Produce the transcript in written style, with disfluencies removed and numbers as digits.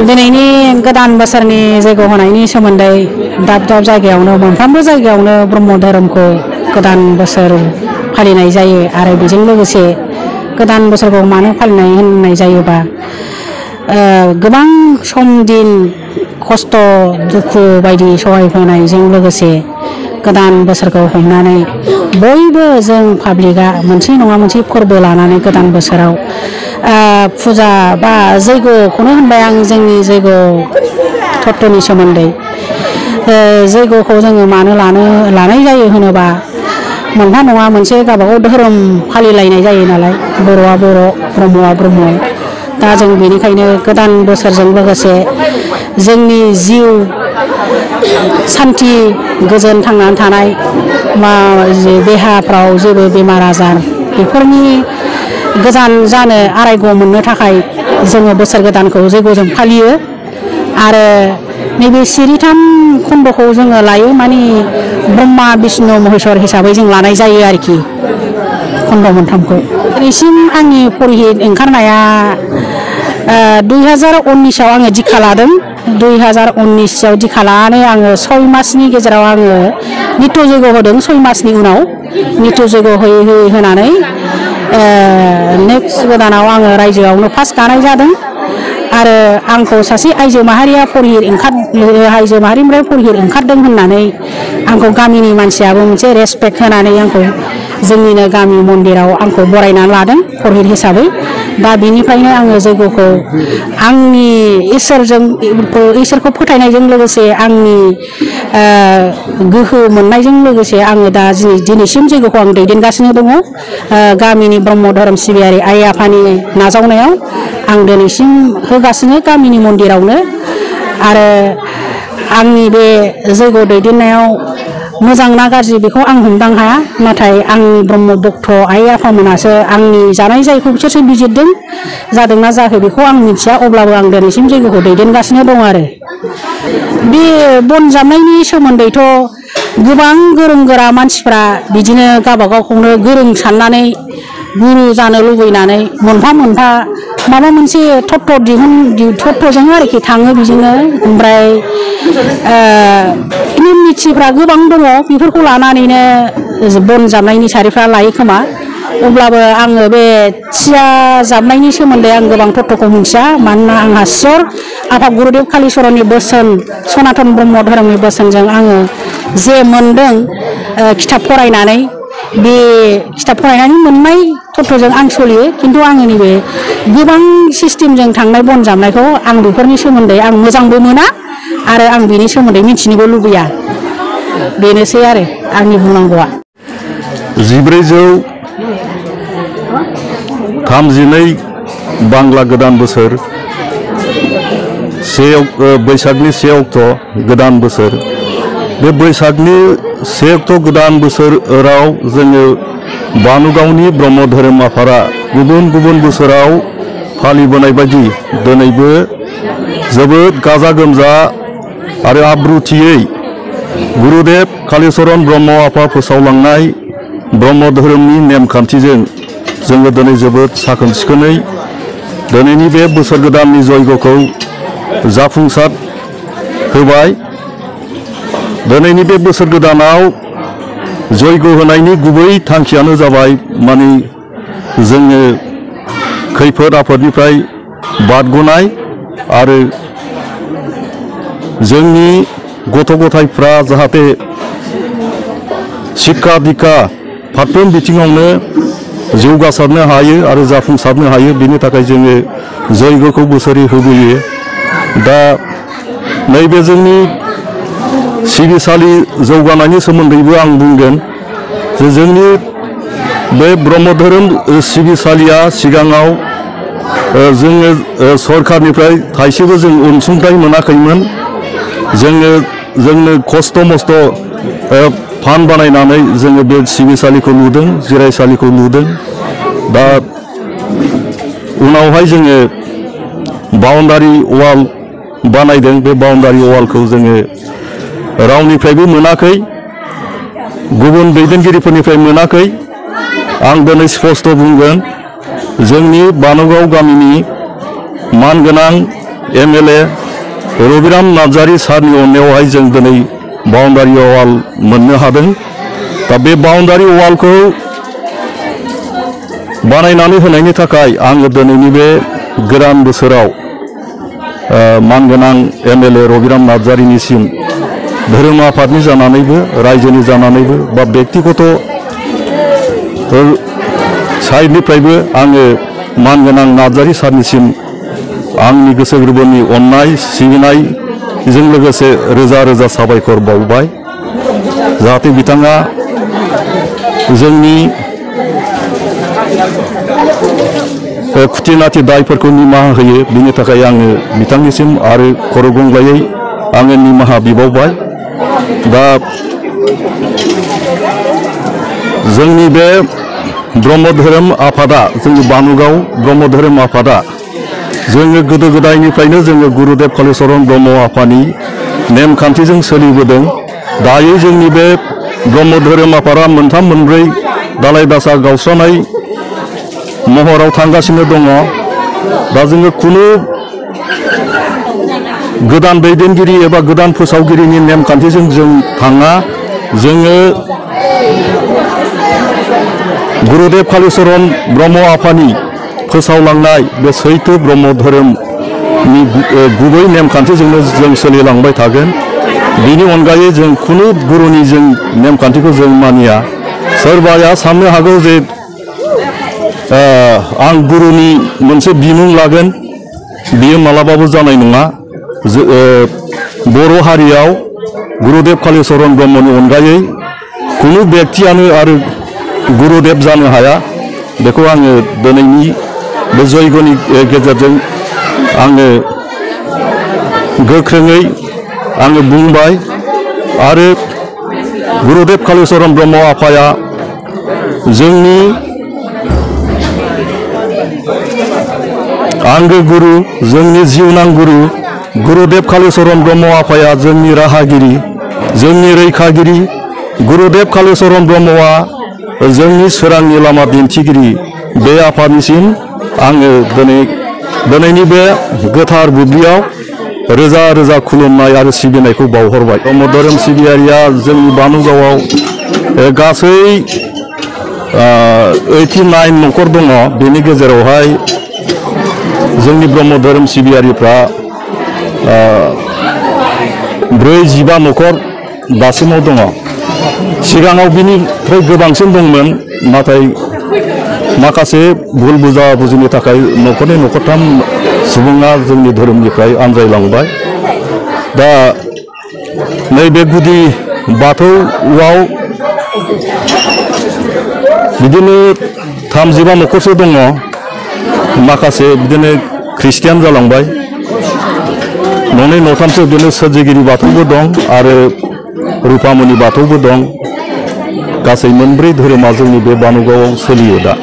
दिनैनि गोदान बोसोरनि जैग' होनायनि सोमोन्दै दाब दाब जायगायावनो मोनफ्रोमबो जायगायावनो ब्रह्म धोरोमखौ गोदान बोसोर फालिनाय जायो आरो बेजों लोगोसे गोदान बोसोरखौ मानो फालिनाय होननाय जायोबा गोबां सम दिन खस्थ' दुखु बायदि सहायहोनायजों लोगोसे गोदान बोसोरखौ हमनानै बयबो जों पाब्लिकआ मोनसे नङा मोनसे फोरबो लानानै गोदान बोसोराव फुजा बा जैग'खौनो होनबाय आं जोंनि जैग' तत्वनि सोमोन्दै जैग'खौ जोङो मानो लानाय जायो होनोबा मोनफा नङा मोनसे गावबागाव धोरोम फालिलायनाय जायो नालाय बर'आ बर' ब्रह्मआ ब्रह्म दा जों बेनिखायनो गोदान बोसोरजों लोगोसे जोंनि जिउ सान्थि गोजोन थांनानै थानाय देहाफ्राव जेबो बेमार आजार बेफोरनि गोजान जानो आरायग' मोननो थाखाय जोङो बोसोर गोदानखौ जैग'जों फालियो आरो नैबे सिरिथाम खन्द'खौ जोङो लायो माने ब्रह्मा बिष्णु महेश्वर हिसाबै जों लानाय जायो आरोखि खन्द' मोनथामखौ दिनैसिम आंनि पुरहित ओंखारनाया 2019आव आङो दिक्षा लादों 2019आव दिक्षा लानानै आङो 6 मासनि गेजेराव आङो नित्य जैग' होदों 6 मासनि उनाव नित्य जैग' होयै होनानै नेक्स्ट गोदानाव आङो रायजोआवनो फार्स्ट गानाय जादों आरो आंखौ सासे आइजो माहारिया आइजो माहारिनिफ्राय पुरहित ओंखारदों होननानै आंखौ गामिनि मानसियाबो मोनसे रेसपेक्ट होनानै आंखौ जोंनिनो गामि मन्दिराव आंखौ बरायनानै लादों पुरहित हिसाबै दा बेनिफ्रायनो आङो जैग'खौ आंनि इसोरखौ फोथायनायजों लोगोसे आंनि गोहो मोननायजों लोगोसे आङो दा दिनैसिम जैग'खौ आं दैदेनगासिनो दङ गामिनि ब्रह्म धोरोम सिबियारि आइ आफानि नाजावनायाव आं दिनैसिम होगासिनो गामिनि मन्दिरावनो आरो आंनि बे जैग' दैदेननायाव मोजां ना गाज्रि बेखौ आं हमदां हाया नाथाय आंनि ब्रह्म भक्त आइ आफामोनासो आंनि जानाय जायखौ बिसोरसो बिजिरदों जादोंना जायाखै बेखौ आं मिथिया अब्लाबो आं दिनैसिम जैग'खौ दैदेनगासिनो दं आरो बे बन जामनायनि सोमोन्दैथ' गोबां गोरों गोरा मानसिफ्रा बिदिनो गावबागावखौनो गोरों साननानै गुरु जानो लुबैनानै मोनफा मोनफा माबा मोनसे तत्वजों आरोखि थाङो बिजोंनो ओमफ्राय नेम निथिफ्रा गोबां दङ बेफोरखौ लानानैनो बन जाबनायनि सारिफ्रा लायो खोमा अब्लाबो आङो बे थिया जाबनायनि सोमोन्दै आं गोबां तत्वखौ मिथिया मानोना आंहा सियर आफा गुरुदेव कालिचरननि बोसोन सनातन ब्रह्म धोरोमनि बोसोनजों आङो जे मोनदों खिथाब फरायनानै बे खिथाब फरायनानै मोननाय तत्वजों आं सोलियो खिन्थु आङो नैबे गोबां सिस्टेमजों थांनाय बन जाबनायखौ आं बेफोरनि सोमोन्दै आं मोजांबो मोना आरो आं बेनि सोमोन्दै मिथिनोबो लुबैया बेनोसै आरो आंनि बुंनांगौआ 1432 बांला गोदान बोसोर बैसागनि 1 अक्ट' गोदान बोसोर बे बैसागनि 1 अक्ट' गोदान बोसोराव जोङो बानुगावनि ब्रह्म धोरोम आफादा गुबुन गुबुन बोसोराव फालिबोनाय बायदि दिनैबो जोबोद गाजा गोमजा आरो आब्रुथियै गुरुदेव कालिचरन ब्रह्म आफा फोसावलांनाय ब्रह्म धोरोमनि नेमखान्थिजों जोङो दिनै जोबोद साखोन सिखोनै दिनैनि बे बोसोर गोदाननि जयग'खौ जाफुंसार होबाय दिनैनि बे बोसोर गोदानाव जयग' होनायनि गुबै थांखियानो जाबाय माने जोङो खैफोद आफोदनिफ्राय बारग'नाय आरो जोंनि गथ' गथायफ्रा जाहाथे शिक्षा दीक्षा फारफ्रोम बिथिङावनो जौगासारनो हायो आरो जाफुंसारनो हायो बेनि थाखाय जोङो जयग'खौ बोसोरै होबोयो दा नैबे जोंनि सिबिसालि जौगानायनि सोमोन्दैबो आं बुंगोन जे जोंनि बे ब्रह्म धोरोम सिबिसालिया सिगाङाव जोङो सरकारनिफ्राय थाइसेबो जों अनसुंथाइ मोनाखैमोन जोंनो खस्थ' मस्थ' फान्ड बानायनानै जोङो बे सिबिसालिखौ लुदों जिरायसालिखौ लुदों दा उनावहाय जोङो बाउन्डारि वाल बानायदों बे बाउन्डारि वालखौ जोङो रावनिफ्रायबो मोनाखै गुबुन दैदेनगिरिफोरनिफ्राय मोनाखै आं दिनै स्पष्ट बुंगोन जोंनि बानुगाव गामिनि मानगोनां MLA रबिराम नार्जारी सारनि अननायावहाय जों दिनै बाउन्डारि वाल मोननो हादों। दा बे बाउन्डारि वालखौ बानायनानै होनायनि थाखाय आङो दिनैनि बे गोदान बोसोराव मानगोनां MLA रबिराम नार्जारीनिसिम धोरोम आफादनि जानानैबो रायजोनि जानानैबो बा व्यक्तिगत साइडनिफ्रायबो आङो मानगोनां नार्जारी सारनिसिम आंनि गोसो गोरबोनि अननाय सिबिनायजों लोगोसे रोजा रोजा साबायखर बावबाय जाहाथे बिथाङा जोंनि खुथिनाथि दायफोरखौ निमाहा होयो बिनि थाखाय आङो बिथांनिसिम आरो खर' गंग्लायै आङो निमाहा बिबावबाय। दा जोंनि बे ब्रह्म धोरोम आफादा जोंनि बानुगाव ब्रह्म धोरोम आफादा जोङो गोदो गोदायनिफ्रायनो जोङो गुरुदेव कालिचरण ब्रह्म आफानि नेमखान्थिजों सोलिबोदों। दायो जोंनि बे ब्रह्म धोरोम आफादा मोनथाम मोनब्रै दालाय दासा गावस्रानाय महराव थांगासिनो दङ। दा जोङो खुनु गोदान दैदेनगिरि एबा गोदान फोसावगिरिनि नेमखान्थिजों जों थाङा। जोङो गुरुदेव कालिचरण ब्रह्म आफानि फोसावलांनाय बे सैथो ब्रह्म धोरोमनि गुबै नेमखान्थिजोंनो जों सोलिलांबाय थागोन। बिनि अनगायै जों खुनु गुरुनि जों नेमखान्थिखौ जों मानिया। सोरबाया साननो हागौ जे आं गुरुनि मोनसे बिमुं लागोन, बियो मालाबाबो जानाय नङा। बर' हारियाव गुरुदेव कालिचरण ब्रह्मनि अनगायै खुनु व्यक्तियानो आरो गुरुदेव जानो हाया। बेखौ आङो दिनैनि बे जयग'नि गेजेरजों आङो गोख्रोङै आङो बुंबाय। आरो गुरुदेव कालिचरण ब्रह्म आफाया जोंनि आंगो गुरु, जोंनि जिउनां गुरु। गुरुदेव कालिचरण ब्रह्म आफाया जोंनि राहागिरि, जोंनि रैखागिरि। गुरुदेव कालिचरण ब्रह्मआ जोंनि सोरांनि लामा दिन्थिगिरि। बे आफानिसिम आङो दिनैनि बे गोथार बुब्लियाव रोजा रोजा खुलुमनाय आरो सिबिनायखौ बावहरबाय। ब्रह्म धोरोम सिबियारिया जोंनि बानुगावआव गासै 89 न'खर दङ। बेनि गेजेरावहाय जोंनि ब्रह्म धोरोम सिबियारिफ्रा 45 न'खर दासिमाव दङ। सिगाङाव बिनिफ्राय गोबांसिन दंमोन, नाथाय माखासे भुल बुजाबुजिनि थाखाय न'खरनै न'खरथाम सुबुङा जोंनि धोरोमनिफ्राय आनज्रायलांबाय। दा नैबे गुदि बाथौआव बिदिनो 35 न'खरसो दङ। माखासे बिदिनो ख्रिस्टियान जालांबाय। न'नै न'थामसो बिदिनो सोरजिगिरि बाथौबो दं आरो रुपामनि बाथौबो दं। गासै मोनब्रै धोरोमा जोंनि बे बानुगावआव सोलियो दा।